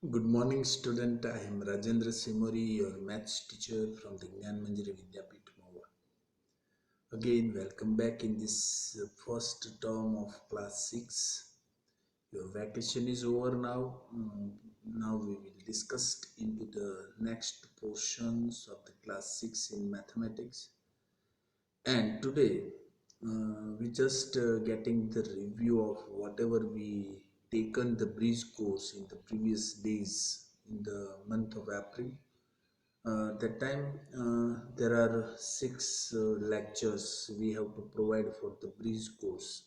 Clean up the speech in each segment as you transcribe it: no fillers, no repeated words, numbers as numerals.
Good morning, student. I am Rajendra Mori, your maths teacher from the Gyanmanjari Vidyapith, Mahuva. Again, welcome back in this first term of class 6. Your vacation is over now. Now we will discuss into the next portions of the class 6 in mathematics. And today, we just getting the review of whatever we taken the breeze course in the previous days in the month of April. That time there are six lectures we have to provide for the breeze course.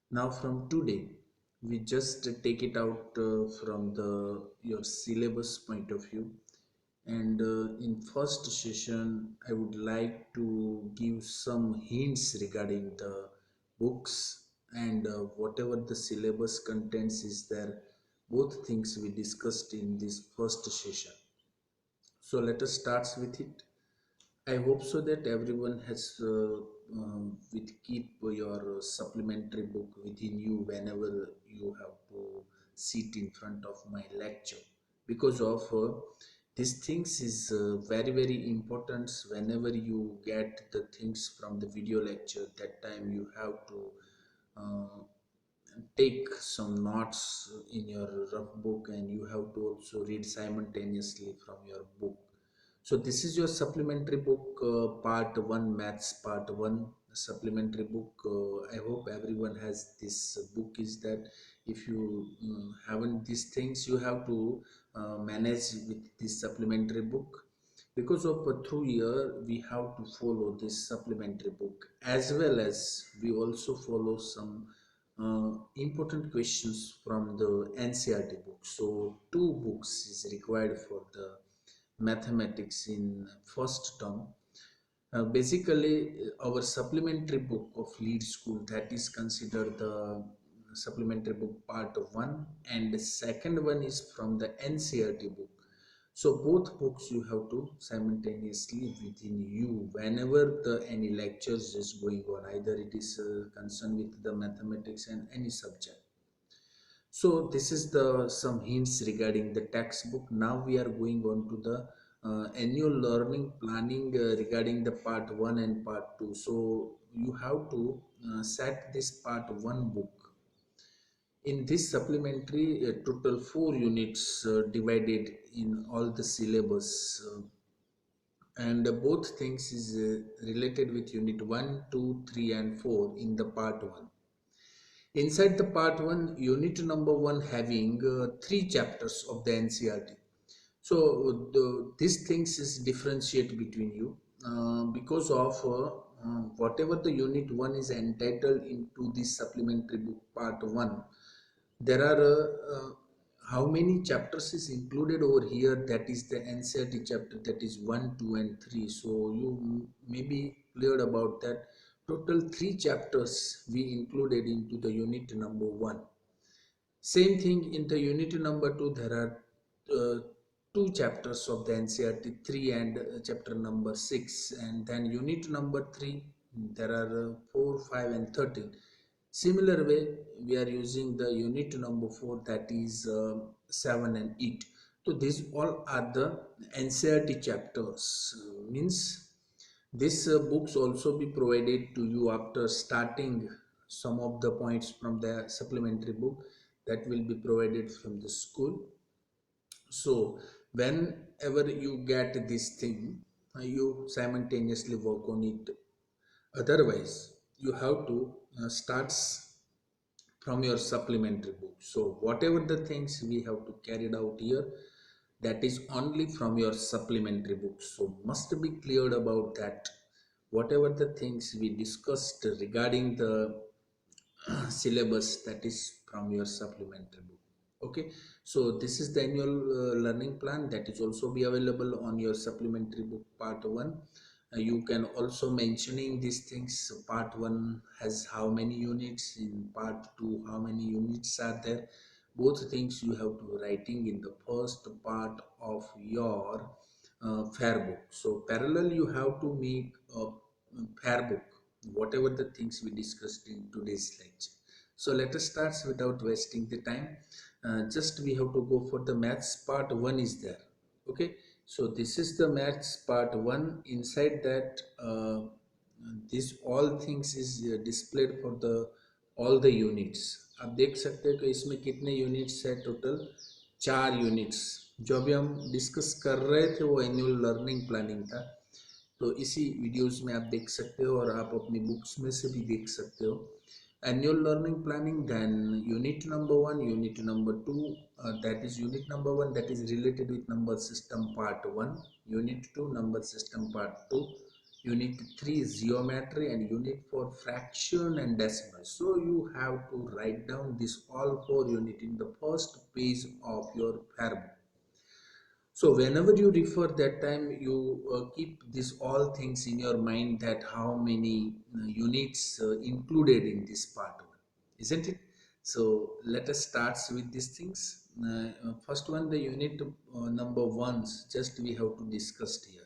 Now from today, we just take it out from the your syllabus point of view, and in first session I would like to give some hints regarding the books and whatever the syllabus contents is there. Both things we discussed in this first session. So let us start with it. I hope so that everyone has with keep your supplementary book within you whenever you have to sit in front of my lecture, because of these things is very important. Whenever you get the things from the video lecture, that time you have to uh, take some notes in your rough book, and you have to also read simultaneously from your book. So this is your supplementary book, part 1, maths part 1 supplementary book. I hope everyone has this book. Is that if you haven't these things, you have to manage with this supplementary book, because of through year we have to follow this supplementary book, as well as we also follow some important questions from the NCRT book. So two books is required for the mathematics in first term. Basically, our supplementary book of lead school, that is considered the supplementary book part 1, and the second one is from the NCRT book. So both books you have to simultaneously within you whenever the any lectures is going on, either it is concerned with the mathematics and any subject. So this is the some hints regarding the textbook. Now we are going on to the annual learning planning regarding the part 1 and part 2. So you have to set this part 1 book. In this supplementary, total 4 units divided in all the syllabus, and both things is related with unit 1, 2, 3, and 4 in the part 1. Inside the part 1, unit number 1 having 3 chapters of the NCRT. So these things is differentiate between you because of whatever the unit 1 is entitled into this supplementary book part 1. There are how many chapters is included over here. That is the NCRT chapter, that is 1, 2, and 3. So you may be clear about that. Total 3 chapters we included into the unit number 1. Same thing in the unit number 2, there are two chapters of the NCRT, 3 and chapter number 6, and then unit number 3, there are 4, 5, and 13. Similar way, we are using the unit number 4, that is 7 and 8. So these all are the NCRT chapters. Means these books also be provided to you after starting some of the points from the supplementary book that will be provided from the school. So whenever you get this thing, you simultaneously work on it. Otherwise, you have to start from your supplementary book. So whatever the things we have to carry it out here, that is only from your supplementary book. So must be cleared about that. Whatever the things we discussed regarding the syllabus, that is from your supplementary book. Okay, so this is the annual learning plan that is also be available on your supplementary book part 1. You can also mentioning these things. Part 1 has how many units, in part 2 how many units are there. Both things you have to writing in the first part of your fair book. So parallel you have to make a fair book, whatever the things we discussed in today's lecture. So let us start without wasting the time. just we have to go for the maths part 1 is there. Okay, so this is the maths part 1. Inside that, this all things is displayed for the all the units. आप देख सकते हैं कि इसमें कितने units है total, 4 units. जो अभी हम डिस्कस कर रहे थे वो एनुअल लर्निंग प्लानिंग था, तो इसी वीडियोस में आप देख सकते हो और आप अपनी बुक्स में से भी देख सकते हो। Annual learning planning, then unit number 1, unit number 2, that is unit number 1 that is related with number system part 1, unit 2 number system part 2, unit 3 is geometry, and unit 4 fraction and decimal. So you have to write down this all 4 unit in the first page of your fair. So whenever you refer that time, you keep this all things in your mind, that how many units included in this part one, isn't it? So let us start with these things. First one, the unit number ones, just we have to discuss here.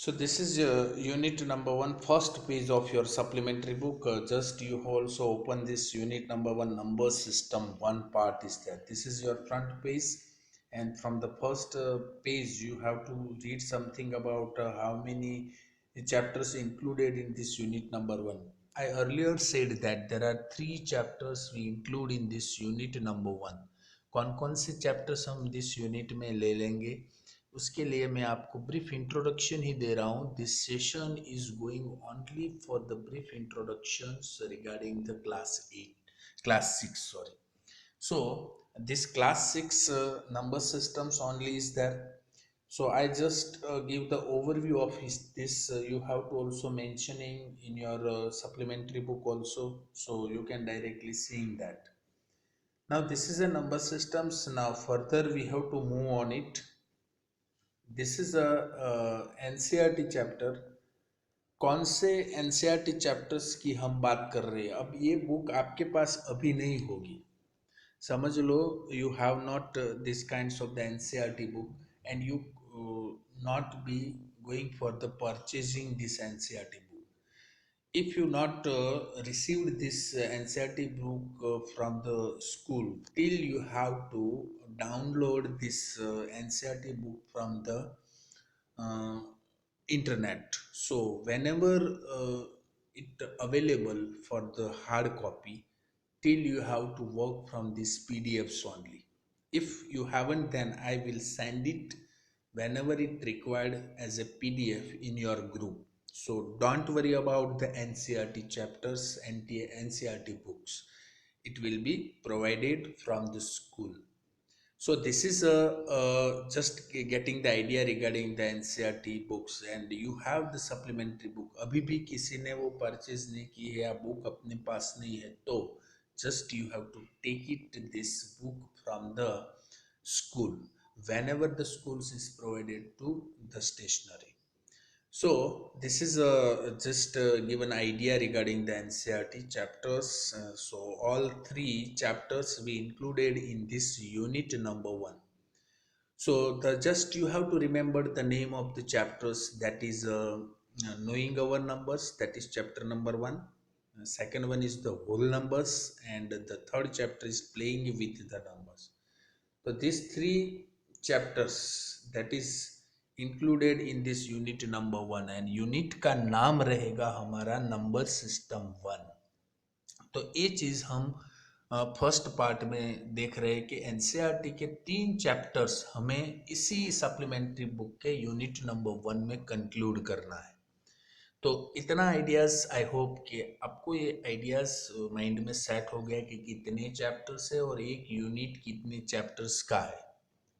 So this is unit number 1, first page of your supplementary book. Just you also open this unit number 1, number system 1 part is there. This is your front page, and from the first page you have to read something about how many chapters included in this unit number 1. I earlier said that there are 3 chapters we include in this unit number 1. कौन कौन से chapters हम this unit में ले लेंगे, उसके लिए मैं आपको ब्रीफ इंट्रोडक्शन ही दे रहा हूँ. This session is going only for the brief introductions regarding the class 6 sorry. So this class 6 number systems only is there. So I just give the overview of this. You have to also mentioning in your supplementary book also, so you can directly seeing that. Now this is a number systems. Now further we have to move on it. This is a NCERT chapter. कौन से NCERT chapters की हम बात कर रहे हैं? अब ये बुक आपके पास अभी नहीं होगी, समझ लो. You have not this kinds of the NCERT book, and you not be going for the purchasing this NCERT book. If you not received this NCERT book from the school, till you have to download this NCERT book from the uh, internet. So whenever it available for the hard copy, till you have to work from these PDFs only. If you haven't, then I will send it whenever it required as a PDF in your group. So don't worry about the NCERT chapters and the NCERT books. It will be provided from the school. So this is just getting the idea regarding the NCERT books, and you have the supplementary book. अभी भी किसी ने वो purchase नहीं की है या book अपने पास नहीं है, तो just you have to take it this book from the school whenever the schools is provided to the stationery. So this is just give an idea regarding the NCERT chapters. So all 3 chapters we included in this unit number 1. So the just you have to remember the name of the chapters, that is knowing our numbers, that is chapter number 1. Second one is the whole numbers, and the third chapter is playing with the numbers. So these 3 chapters that is included in this unit number 1, and unit का नाम रहेगा हमारा number system 1. तो ये चीज़ हम first part में देख रहे हैं कि एनसीईआरटी के 3 चैप्टर्स हमें इसी सप्लीमेंट्री बुक के यूनिट नंबर 1 में कंक्लूड करना है. तो इतना आइडियाज़, आई होप कि आपको ये आइडियाज़ माइंड में सेट हो गया कि कितने चैप्टर्स है और एक यूनिट कितने चैप्टर्स का है.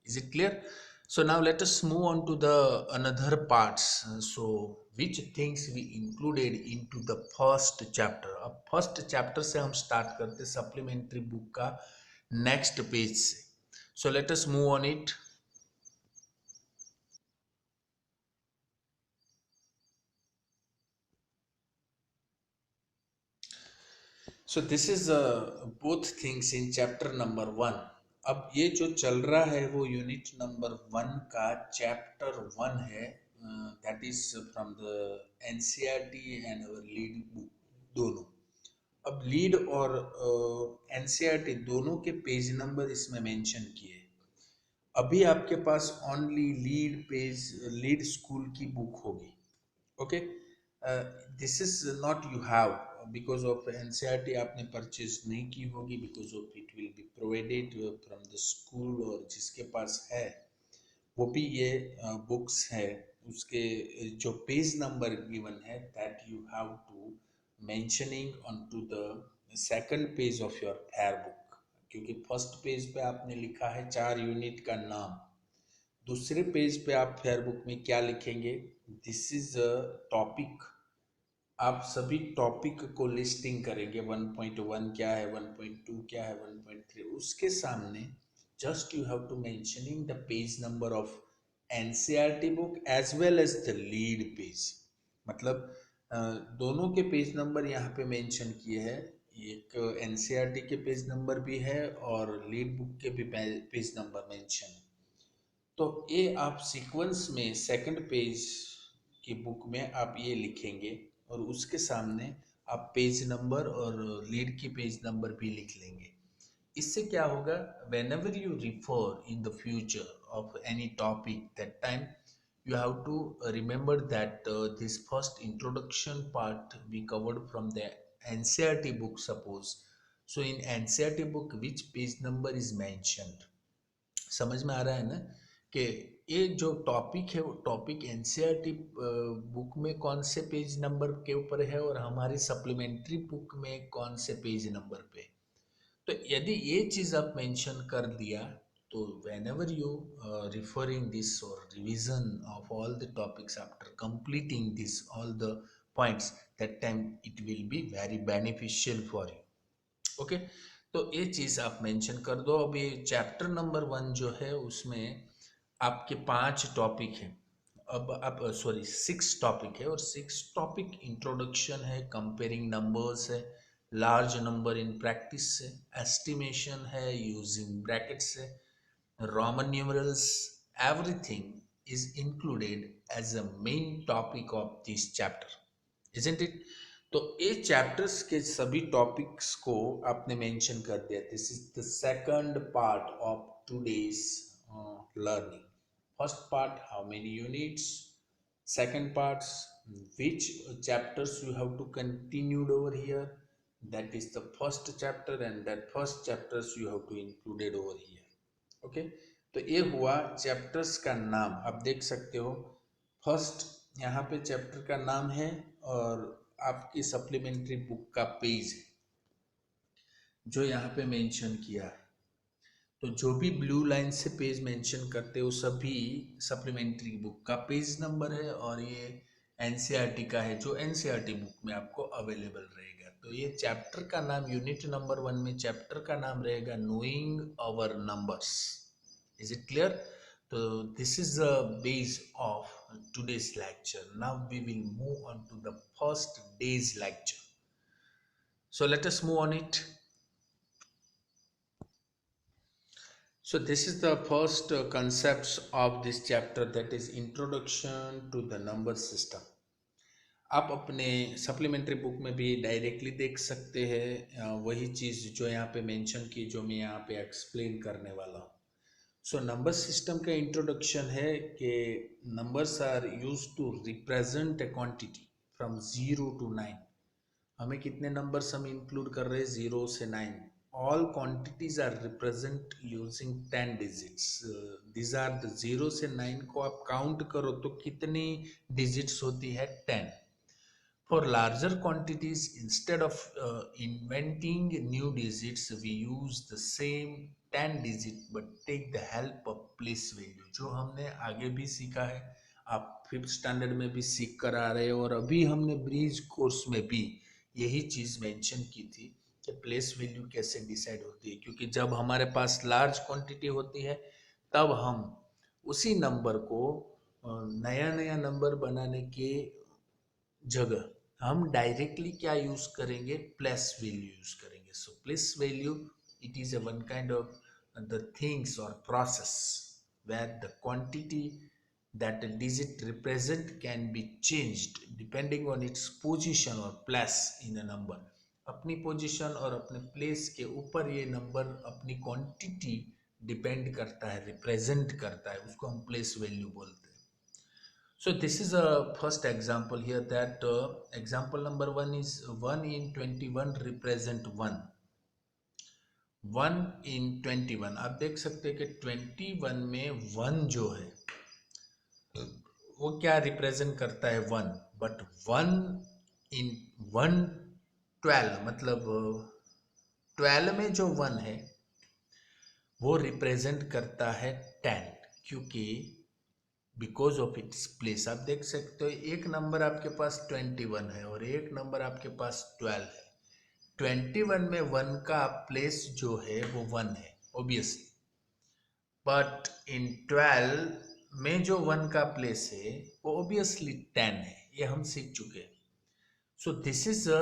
Is it clear? So now let us move on to the another parts. So which things we included into the first chapter? अब फर्स्ट चैप्टर से हम स्टार्ट करते सप्लीमेंट्री बुक का नेक्स्ट पेज से. So let us move on it. So this is both things in chapter number 1. अब ये जो चल रहा है वो यूनिट नंबर 1 का चैप्टर 1 है. That is from the NCERT and our lead book दोनों. अब लीड और एनसीईआरटी दोनों के पेज नंबर इसमें मेंशन किए। अभी आपके पास only lead page, lead school की बुक होगी। Okay, this is not you have, because of NCERT आपने परचेज नहीं की होगी, because of it will be provided from the school, और जिसके पास है वो भी ये बुक्स है, उसके जो पेज नंबर गिवन है that you have to mentioning on to the second page of your fair book, क्योंकि फर्स्ट पेज पे आपने लिखा है 4 यूनिट का नाम, दूसरे पेज पे आप फेयर बुक में क्या लिखेंगे, दिस इज अ टॉपिक, आप सभी टॉपिक को लिस्टिंग करेंगे, 1.1 क्या है, 1.2 क्या है, 1.3, उसके सामने just you have to mentioning the page number of NCERT book as well as the lead page, मतलब दोनों के पेज नंबर यहाँ पे मेंशन किए हैं, एक एनसीईआरटी के पेज नंबर भी है और लीड बुक के भी पेज नंबर मेंशन है। तो ये आप सीक्वेंस में सेकंड पेज की बुक में आप ये लिखेंगे, और उसके सामने आप पेज नंबर और लीड की पेज नंबर भी लिख लेंगे। इससे क्या होगा, when ever you refer in the future of any topic, that time you have to remember that this first introduction part we covered from the NCERT book, suppose. So in NCERT book which page number is mentioned, समझ में आ रहा है ना, कि ये जो topic है वो टॉपिक एनसीईआरटी बुक में कौन से पेज नंबर के ऊपर है और हमारी सप्लीमेंट्री बुक में कौन से पेज नंबर पे। तो यदि ये चीज़ आप मेंशन कर दिया, तो whenever you referring this और revision of all the topics after completing this all the points, that time it will be very beneficial for you. Okay, तो ये चीज आप मेंशन कर दो। अब ये चैप्टर नंबर 1 जो है उसमें आपके 5 टॉपिक है, अब आप सॉरी 6 टॉपिक है, और 6 टॉपिक इंट्रोडक्शन है, कंपेयरिंग नंबर्स है, लार्ज नंबर इन प्रैक्टिस है, एस्टिमेशन है यूजिंग ब्रैकेट्स है, Roman numerals, everything is included as a main topic of this chapter, isn't it. तो ये चैप्टर्स के सभी टॉपिक्स को आपने मेंशन कर दिया, this is the second part of today's learning. First part, how many units, second parts, which chapters you have to continued over here, that is the first chapter, and that first chapters you have to included over here। Okay, तो ये हुआ chapters का नाम, आप देख सकते हो first यहाँ पे चैप्टर का नाम है और आपकी सप्लीमेंट्री बुक का पेज है जो यहाँ पे मेंशन किया है। तो जो भी ब्लू लाइन से पेज मेंशन करते हो सभी सप्लीमेंट्री बुक का पेज नंबर है, और ये एनसीईआरटी का है जो एनसीईआरटी बुक में आपको अवेलेबल रहेगा। तो ये चैप्टर का नाम, यूनिट नंबर 1 में चैप्टर का नाम रहेगा knowing our numbers. Is it clear? तो this is the base of today's lecture. Now we will move on to the first day's lecture. So let us move on it. So this is the first concepts of this chapter, that is introduction to the number system. आप अपने supplementary book में भी directly देख सकते हैं वही चीज़ जो यहाँ पे मेंशन की, जो मैं यहाँ पे एक्सप्लेन करने वाला हूँ। सो नंबर सिस्टम का इंट्रोडक्शन है कि numbers are use to represent a quantity from 0 to 9। हमें कितने नंबर्स हम इंक्लूड कर रहे हैं, 0 से 9। All quantities are represent using 10 digits. This are the 0 से 9 को आप काउंट करो तो कितनी डिजिट्स होती है, 10। For larger quantities, instead of inventing new digits, we use the same 10 digit but take the help of place value, जो हमने आगे भी सीखा है, आप 5th स्टैंडर्ड में भी सीख कर आ रहे हो, और अभी हमने ब्रिज कोर्स में भी यही चीज़ मेंशन की थी कि प्लेस वैल्यू कैसे डिसाइड होती है, क्योंकि जब हमारे पास लार्ज क्वांटिटी होती है तब हम उसी नंबर को नया नया नंबर बनाने के जगह हम डायरेक्टली क्या यूज करेंगे, प्लस वैल्यू यूज करेंगे। So plus value, it is a one kind of the things और process where the quantity that a digit represent can be changed depending on its position or place in a number। अपनी position और अपने place के ऊपर ये number अपनी quantity depend करता है, रिप्रेजेंट करता है, उसको हम प्लेस वैल्यू बोलते हैं. So this is a first example here that example number 1 is 1 in 21 represent 1. 1 in 21 आप देख सकते हैं कि 21 में 1 जो है वो क्या रिप्रेजेंट करता है 1. बट 1 इन 112 मतलब 12 में जो 1 है वो रिप्रेजेंट करता है 10, क्योंकि बिकॉज ऑफ इट्स प्लेस. आप देख सकते हो एक नंबर आपके पास 21 है और एक नंबर आपके पास 12 है. 21 में 1 का प्लेस जो है वो 1 है ऑब्वियसली, बट इन 12 में जो 1 का प्लेस है वो ऑब्वियसली 10 है. ये हम सीख चुके हैं. So this is a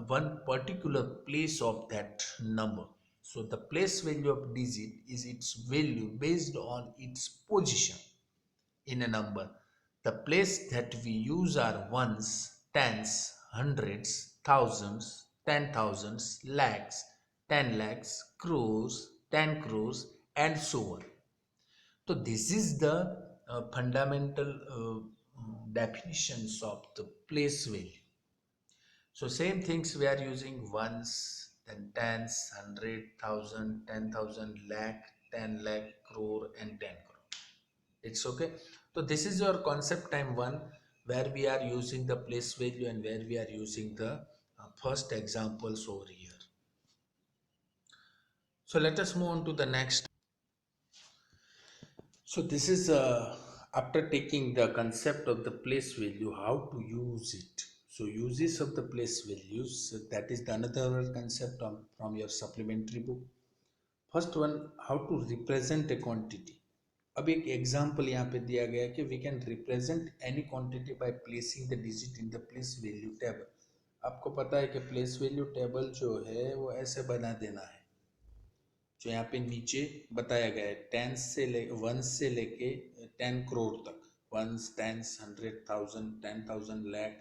one particular place of that number. So the place value of digit is its value based on its position in a number. The place that we use are ones, tens, hundreds, thousands, 10,000s, lakhs, 10 lakhs, crores, 10 crores, and so on. So this is the fundamental definitions of the place value. So same things we are using ones, then tens, hundred, thousand, 10,000, lakh, 10 lakh, crore, and 10 crore. It's okay. So this is your concept time one, where we are using the place value and where we are using the first examples over here. So let us move on to the next. So this is after taking the concept of the place value, how to use it. So uses of the place values, that is the another concept from your supplementary book. First one, how to represent a quantity. अब एक example यहाँ पे दिया गया कि we can represent any quantity by placing the digit in the place value table. आपको पता है कि प्लेस वैल्यू टेबल जो है वो ऐसे बना देना है जो यहाँ पे नीचे बताया गया है. टेंस से ले 1 से लेके 10 करोड़ तक. Ones, tens, 100,000, 10,000, lakh,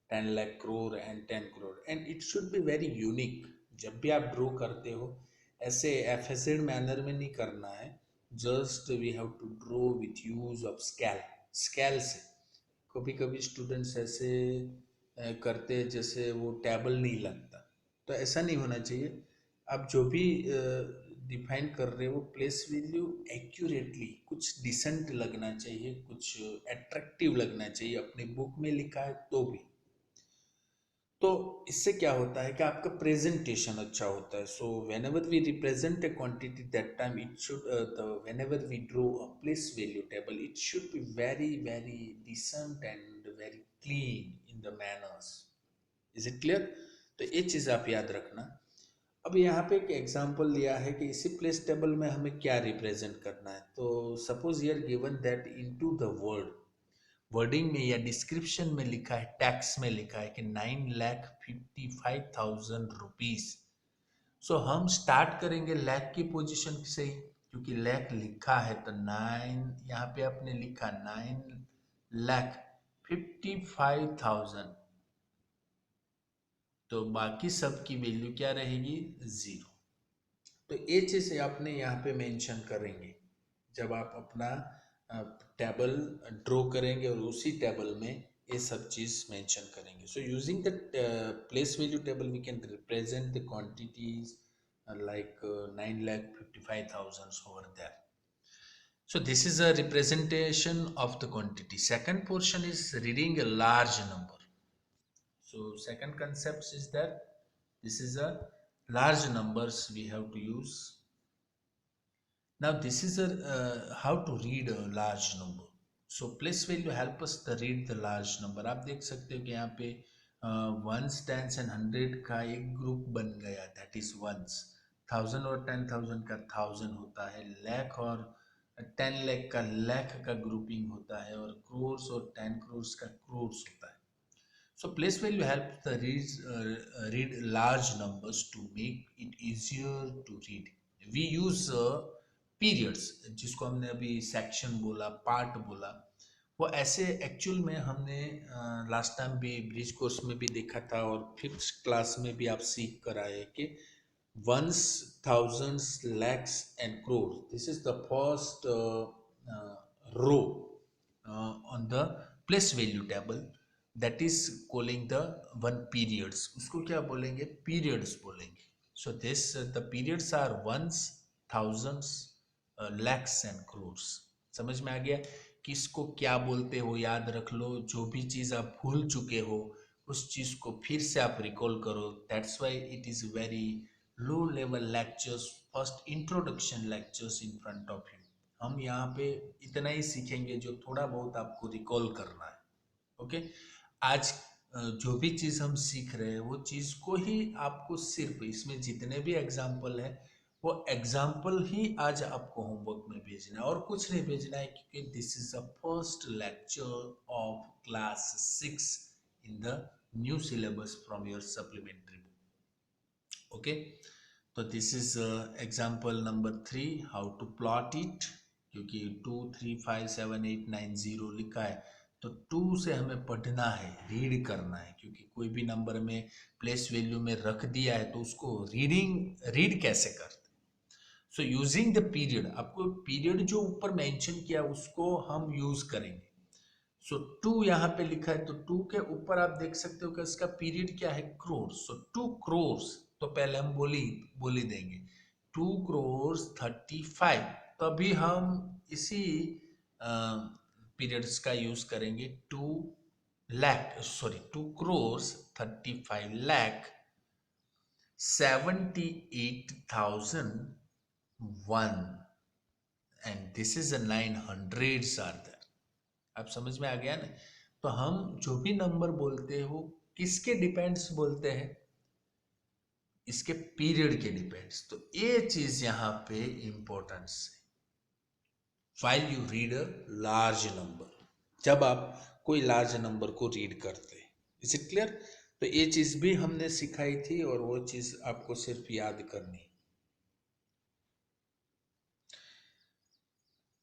10 lakh, crore and 10 crore. And it should be very unique. जब भी आप ड्रॉ करते हो ऐसे एफएसएड मैनर में नहीं करना है. Just we have to draw with use of scale. Scale से कभी कभी स्टूडेंट्स ऐसे करते हैं जैसे वो टेबल नहीं लगता, तो ऐसा नहीं होना चाहिए. आप जो भी डिफाइन कर रहे हो प्लेस वैल्यू एक्यूरेटली कुछ डिसेंट लगना चाहिए, कुछ अट्रैक्टिव लगना चाहिए. अपने बुक में लिखा है तो भी, तो इससे क्या होता है कि आपका प्रेजेंटेशन अच्छा होता है. So whenever we represent a quantity that time it should whenever we draw a place value table it should be very very decent and very clean in the manners. Is it clear? तो ये चीज़ आप याद रखना. अब यहाँ पे एक example लिया है कि इसी प्लेस टेबल में हमें क्या रिप्रेजेंट करना है. तो suppose year given that into the word, wording में या डिस्क्रिप्शन में लिखा है, टैक्स में लिखा है कि 9,55,000 रुपीज. सो हम स्टार्ट करेंगे लैख की पोजीशन से ही, क्योंकि लैख लिखा है तो 9 यहाँ पे आपने लिखा 9,55,000, तो बाकी सब की वैल्यू क्या रहेगी? 0. तो ये चीज़ आपने यहाँ पे मेंशन करेंगे जब आप अपना टेबल ड्रॉ करेंगे और उसी टेबल में ये सब चीज़ मेंशन करेंगे. So using the place value table we can represent the quantities like 9,55,000 over there. So this is a representation of the quantity. Second portion is reading a large number. So second concept is that this is a large numbers we have to use. Now this is a how to read a large number. So place value help us to read the large number. आप देख सकते हो कि यहाँ पे ones, tens and hundred का एक group बन गया, that is ones. 1,000 और 10,000 का 1,000 होता है. lakh और 10 lakh का lakh का ग्रुपिंग होता है, और crores और 10 crores का crores होता है. So place value helps the read large numbers to make it easier to read. We use periods, जिसको हमने अभी section बोला, part बोला, वो ऐसे एक्चुअल में हमने लास्ट टाइम भी ब्रिज कोर्स में भी देखा था और फिफ्थ क्लास में भी आप सीख कर आए कि ones, thousands, lakhs, and crores. This is the first row on the place value table. That is calling the one periods. उसको क्या बोलेंगे? Periods बोलेंगे. So this the periods are ones, thousands, lakhs and crores. समझ में आ गया? किसको क्या बोलते हो याद रख लो. जो भी चीज आप भूल चुके हो उस चीज को फिर से आप रिकॉल करो. That's why it is very low level lectures, first introduction lectures in front of you. हम यहाँ पे इतना ही सीखेंगे जो थोड़ा बहुत आपको रिकॉल करना है. ओके. आज जो भी चीज हम सीख रहे हैं वो चीज को ही आपको सिर्फ इसमें जितने भी एग्जाम्पल है वो एग्जाम्पल ही आज आपको होमवर्क में भेजना है और कुछ नहीं भेजना है क्योंकि this is the first lecture of class 6 in the new syllabus from your supplementary book. Okay. तो this is example number 3, how to plot it. क्योंकि 2 3 5 7 8 9 0 लिखा है तो 2 से हमें पढ़ना है, रीड करना है. क्योंकि कोई भी नंबर में प्लेस वैल्यू में रख दिया है तो उसको रीड कैसे करते. सो यूजिंग द पीरियड, आपको पीरियड जो ऊपर मेंशन किया उसको हम यूज करेंगे. सो 2 यहाँ पे लिखा है तो 2 के ऊपर आप देख सकते हो कि इसका पीरियड क्या है? क्रोर्स. सो 2 crores तो पहले हम बोली देंगे 2 crores 35. तो अभी हम इसी पीरियड्स का यूज करेंगे. 2 crores 35 lakh 78,001 and this is 900s are there. अब समझ में आ गया ना. तो हम जो भी नंबर बोलते हैं वो किसके डिपेंड्स बोलते हैं? इसके पीरियड के डिपेंड्स. तो ये चीज यहां पे इंपॉर्टेंस है. while you read a large number, जब आप कोई लार्ज नंबर को रीड करते हैं. Is it clear? तो ये चीज भी हमने सिखाई थी और वो चीज आपको सिर्फ याद करनी.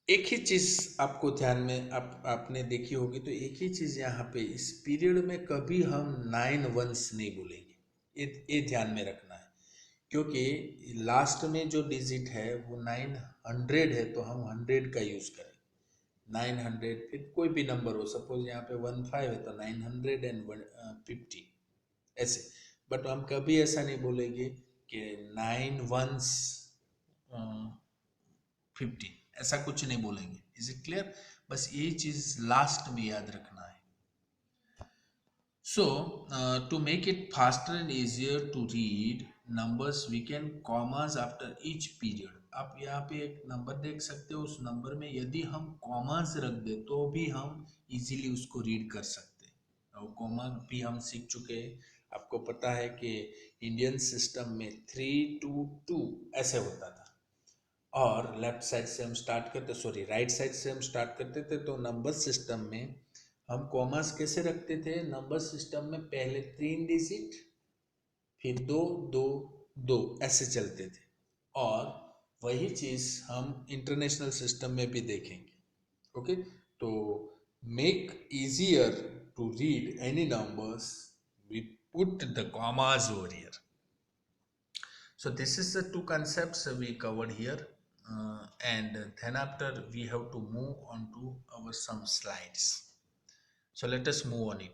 एक ही चीज आपको ध्यान में आपने देखी होगी. तो एक ही चीज यहाँ पे इस पीरियड में कभी हम 9 वंस नहीं बोलेंगे. ये ध्यान में रखना है क्योंकि लास्ट में जो डिजिट है वो 900 है तो हम 100 का यूज करें. 900 फिर कोई भी नंबर हो, सपोज यहाँ पे 15 है तो 950 ऐसे. बट हम कभी ऐसा नहीं बोलेंगे कि 9 1 50, ऐसा कुछ नहीं बोलेंगे. Is it clear? बस ये चीज लास्ट में याद रखना है. So, to make it faster and easier to read numbers, we can commas after each period. आप यहाँ पे एक नंबर देख सकते हो. उस नंबर में यदि हम कॉमास रख दे तो भी हम इजीली उसको रीड कर सकते हैं. और कॉमा भी हम सीख चुके हैं. आपको पता है कि इंडियन सिस्टम में 3 2 2 ऐसे होता था और लेफ्ट साइड से हम स्टार्ट करते, सॉरी राइट साइड से हम स्टार्ट करते थे. तो नंबर सिस्टम में हम कॉमर्स कैसे रखते थे? नंबर सिस्टम में पहले 3 डिजिट फिर 2 2 2 ऐसे चलते थे. और वही चीज हम इंटरनेशनल सिस्टम में भी देखेंगे. ओके. तो make easier to read any numbers we put the commas over here. So this is the two concepts we covered here, and then after we have to move on to our some slides. So let us move on it.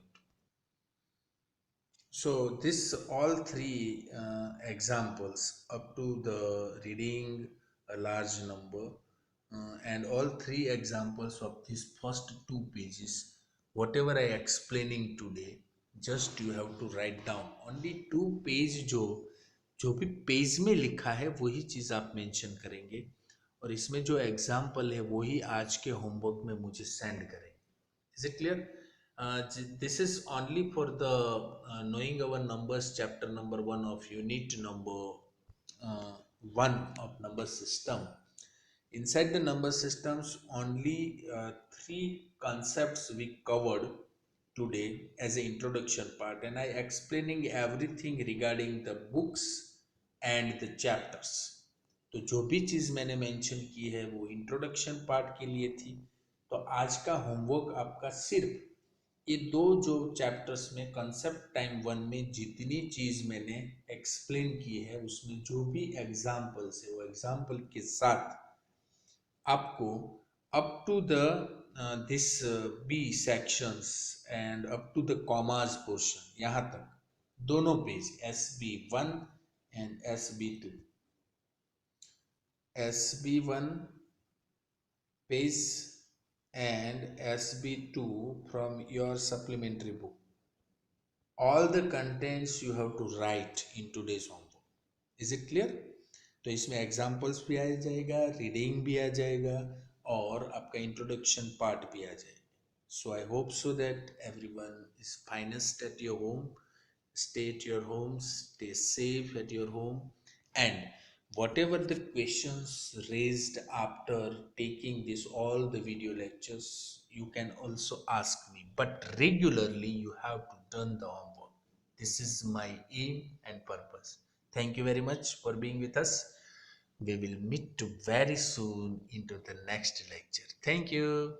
So this all three examples up to the reading a large number, and all three examples of these first 2 pages, whatever I explaining today, just you have to write down only 2 page. जो भी page में लिखा है वही चीज आप mention करेंगे और इसमें जो एग्जाम्पल है वही आज के होमवर्क में मुझे सेंड करेंगे. Is it clear? This is only for the knowing our numbers chapter number 1 of unit number 1 of number system. Inside the number systems only 3 concepts we covered today as an introduction part, and I explaining everything regarding the books and the chapters. तो जो भी चीज मैंने mention की है वो introduction part के लिए थी. तो आज का होमवर्क आपका सिर्फ ये दो जो चैप्टर्स में कंसेप्ट टाइम वन में जितनी चीज मैंने एक्सप्लेन की है उसमें जो भी एग्जाम्पल्स है वो एग्जाम्पल के साथ आपको up to the this B sections and up to the commas portion यहाँ तक दोनों पेज SB1 एंड SB2 SB1 page and SB2 from your supplementary book. All the contents you have to write in today's homework. Is it clear? तो इसमें examples भी आ जाएगा, reading भी आ जाएगा और आपका इंट्रोडक्शन पार्ट भी आ जाएगा. So I hope so that everyone is finest at your home. Stay at your home, stay safe at your home, and whatever the questions raised after taking this all the video lectures, you can also ask me, but regularly you have to done the homework. This is my aim and purpose. Thank you very much for being with us. We will meet very soon into the next lecture. Thank you.